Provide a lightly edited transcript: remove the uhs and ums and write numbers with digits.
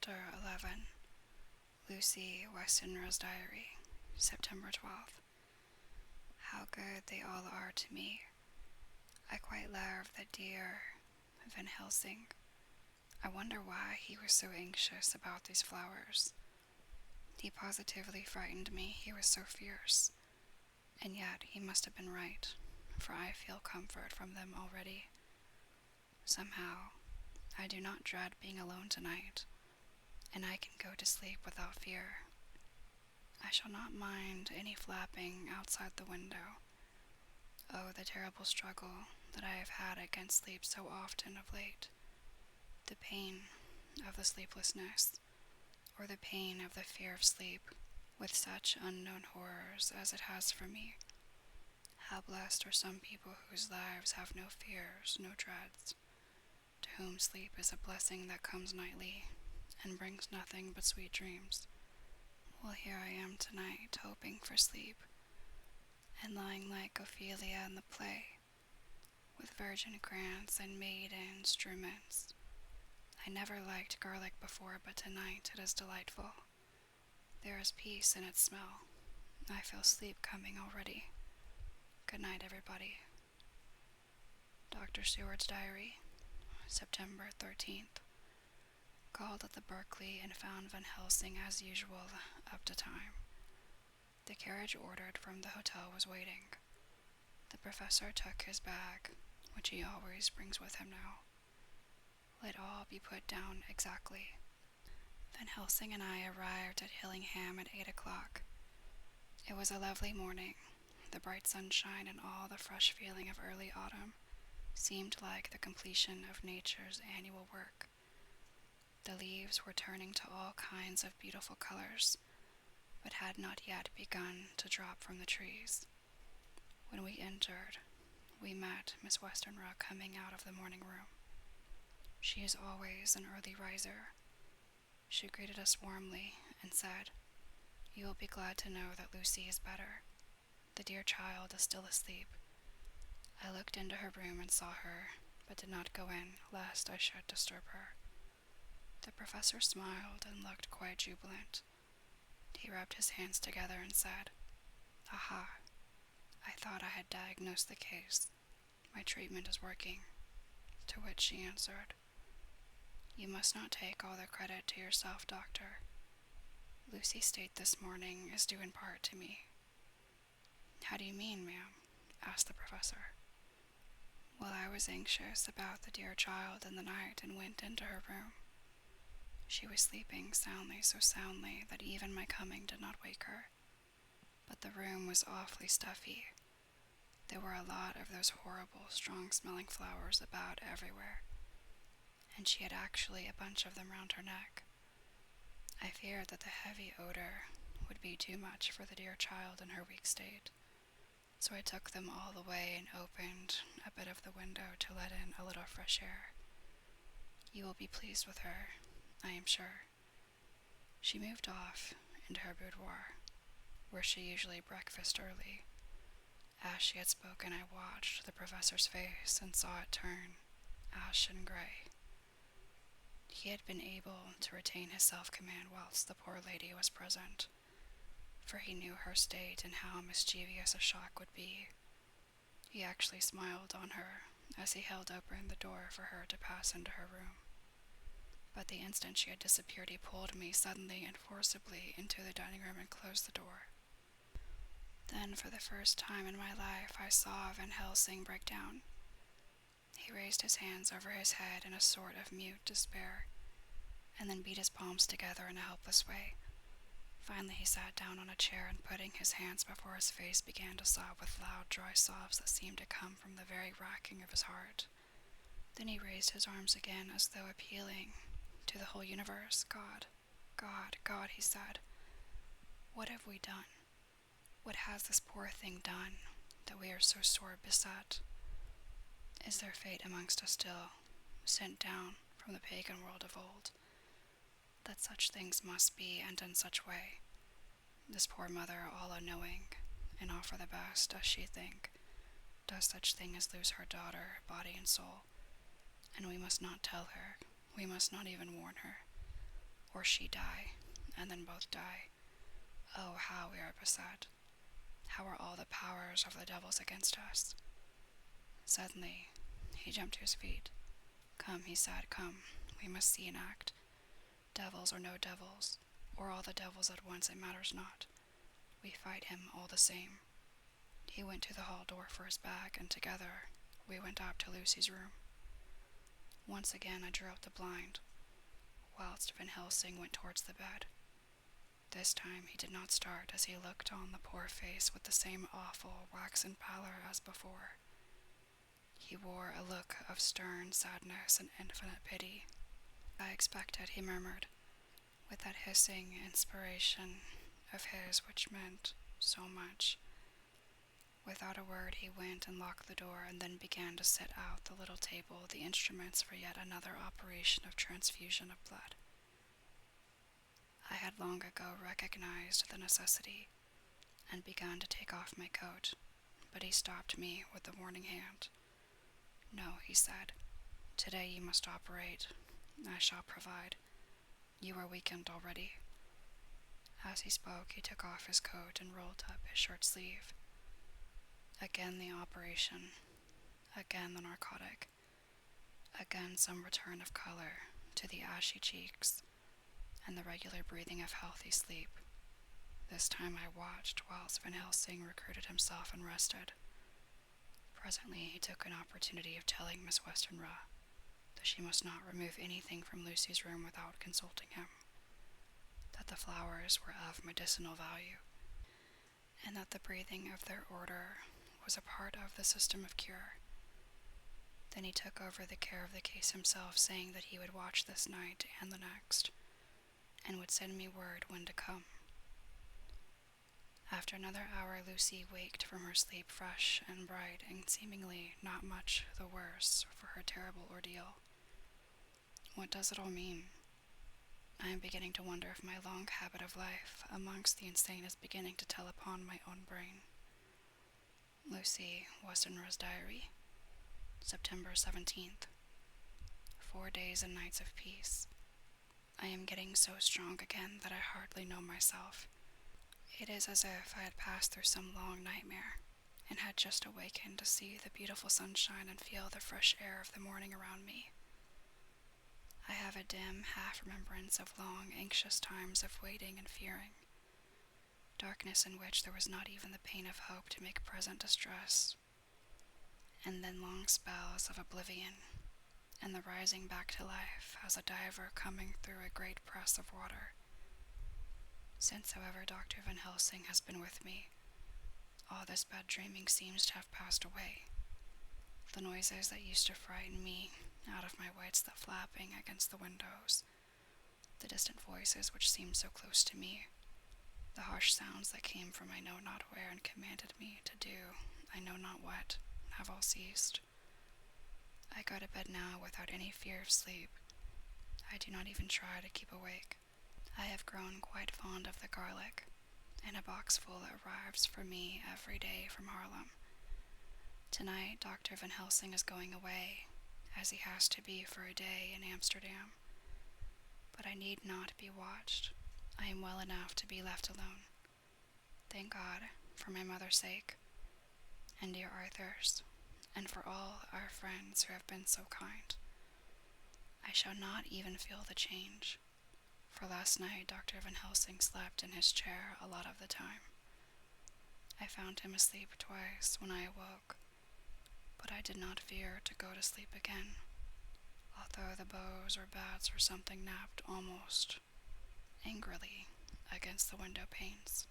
Chapter 11. Lucy Westenra's Diary, September 12th. How good they all are to me. I quite love the dear Van Helsing. I wonder why he was so anxious about these flowers. He positively frightened me, he was so fierce. And yet he must have been right, for I feel comfort from them already. Somehow, I do not dread being alone tonight, and I can go to sleep without fear. I shall not mind any flapping outside the window. Oh, the terrible struggle that I have had against sleep so often of late. The pain of the sleeplessness, or the pain of the fear of sleep, with such unknown horrors as it has for me. How blessed are some people whose lives have no fears, no dreads, to whom sleep is a blessing that comes nightly and brings nothing but sweet dreams. Well, here I am tonight, hoping for sleep, and lying like Ophelia in the play, with virgin grants and maiden instruments. I never liked garlic before, but tonight it is delightful. There is peace in its smell. I feel sleep coming already. Good night, everybody. Dr. Seward's Diary, September 13th. Called at the Berkeley and found Van Helsing as usual, up to time. The carriage ordered from the hotel was waiting. The professor took his bag, which he always brings with him now. Let all be put down exactly. Van Helsing and I arrived at Hillingham at 8 o'clock. It was a lovely morning. The bright sunshine and all the fresh feeling of early autumn seemed like the completion of nature's annual work. The leaves were turning to all kinds of beautiful colors, but had not yet begun to drop from the trees. When we entered, we met Miss Westenra coming out of the morning room. She is always an early riser. She greeted us warmly and said, "You will be glad to know that Lucy is better. The dear child is still asleep." I looked into her room and saw her, but did not go in, lest I should disturb her. The professor smiled and looked quite jubilant. He rubbed his hands together and said, "Aha, I thought I had diagnosed the case. My treatment is working." To which she answered, "You must not take all the credit to yourself, doctor. Lucy's state this morning is due in part to me." "How do you mean, ma'am?" asked the professor. "Well, I was anxious about the dear child in the night and went into her room. She was sleeping soundly, so soundly that even my coming did not wake her. But the room was awfully stuffy. There were a lot of those horrible, strong-smelling flowers about everywhere, and she had actually a bunch of them round her neck. I feared that the heavy odor would be too much for the dear child in her weak state, so I took them all away and opened a bit of the window to let in a little fresh air. You will be pleased with her, I am sure." She moved off into her boudoir, where she usually breakfasted early. As she had spoken, I watched the professor's face and saw it turn ashen gray. He had been able to retain his self-command whilst the poor lady was present, for he knew her state and how mischievous a shock would be. He actually smiled on her as he held open the door for her to pass into her room. But the instant she had disappeared, he pulled me suddenly and forcibly into the dining room and closed the door. Then, for the first time in my life, I saw Van Helsing break down. He raised his hands over his head in a sort of mute despair, and then beat his palms together in a helpless way. Finally, he sat down on a chair and, putting his hands before his face, began to sob with loud, dry sobs that seemed to come from the very racking of his heart. Then he raised his arms again as though appealing to the whole universe. "God, God, God," he said. "What have we done? What has this poor thing done, that we are so sore beset? Is there fate amongst us still, sent down from the pagan world of old, that such things must be, and in such way? This poor mother, all unknowing, and all for the best, does she think, does such thing as lose her daughter, body and soul, and we must not tell her, we must not even warn her, or she die, and then both die. Oh, how we are beset. How are all the powers of the devils against us? Suddenly, he jumped to his feet. Come, he said, come, we must see and act. Devils or no devils, or all the devils at once, it matters not. We fight him all the same. He went to the hall door for his bag, and together we went up to Lucy's room. Once again I drew up the blind, whilst Van Helsing went towards the bed. This time he did not start as he looked on the poor face with the same awful waxen pallor as before. He wore a look of stern sadness and infinite pity. I expected, he murmured, with that hissing inspiration of his which meant so much. Without a word he went and locked the door, and then began to set out the little table the instruments for yet another operation of transfusion of blood. I had long ago recognized the necessity, and begun to take off my coat, but he stopped me with the warning hand. No, he said, today you must operate. I shall provide. You are weakened already. As he spoke, he took off his coat and rolled up his shirt sleeve. Again the operation, again the narcotic, again some return of color to the ashy cheeks, and the regular breathing of healthy sleep. This time I watched whilst Van Helsing recruited himself and rested. Presently he took an opportunity of telling Miss Westenra that she must not remove anything from Lucy's room without consulting him, that the flowers were of medicinal value, and that the breathing of their odor was a part of the system of cure. Then he took over the care of the case himself, saying that he would watch this night and the next, and would send me word when to come. After another hour, Lucy waked from her sleep fresh and bright, and seemingly not much the worse for her terrible ordeal. What does it all mean? I am beginning to wonder if my long habit of life amongst the insane is beginning to tell upon my own brain. Lucy Westenra's diary, September 17th. 4 days and nights of peace. I am getting so strong again that I hardly know myself. It is as if I had passed through some long nightmare, and had just awakened to see the beautiful sunshine and feel the fresh air of the morning around me. I have a dim half-remembrance of long, anxious times of waiting and fearing, darkness in which there was not even the pain of hope to make present distress, and then long spells of oblivion, and the rising back to life as a diver coming through a great press of water. Since, however, Dr. Van Helsing has been with me, all this bad dreaming seems to have passed away. The noises that used to frighten me out of my wits, the flapping against the windows, the distant voices which seemed so close to me, the harsh sounds that came from I know not where and commanded me to do I know not what, have all ceased. I go to bed now without any fear of sleep. I do not even try to keep awake. I have grown quite fond of the garlic, and a boxful arrives for me every day from Haarlem. Tonight, Dr. Van Helsing is going away, as he has to be for a day in Amsterdam. But I need not be watched. I am well enough to be left alone. Thank God, for my mother's sake, and dear Arthur's, and for all our friends who have been so kind. I shall not even feel the change, for last night Dr. Van Helsing slept in his chair a lot of the time. I found him asleep twice when I awoke, but I did not fear to go to sleep again, although the bows or bats or something napped almost angrily against the window panes.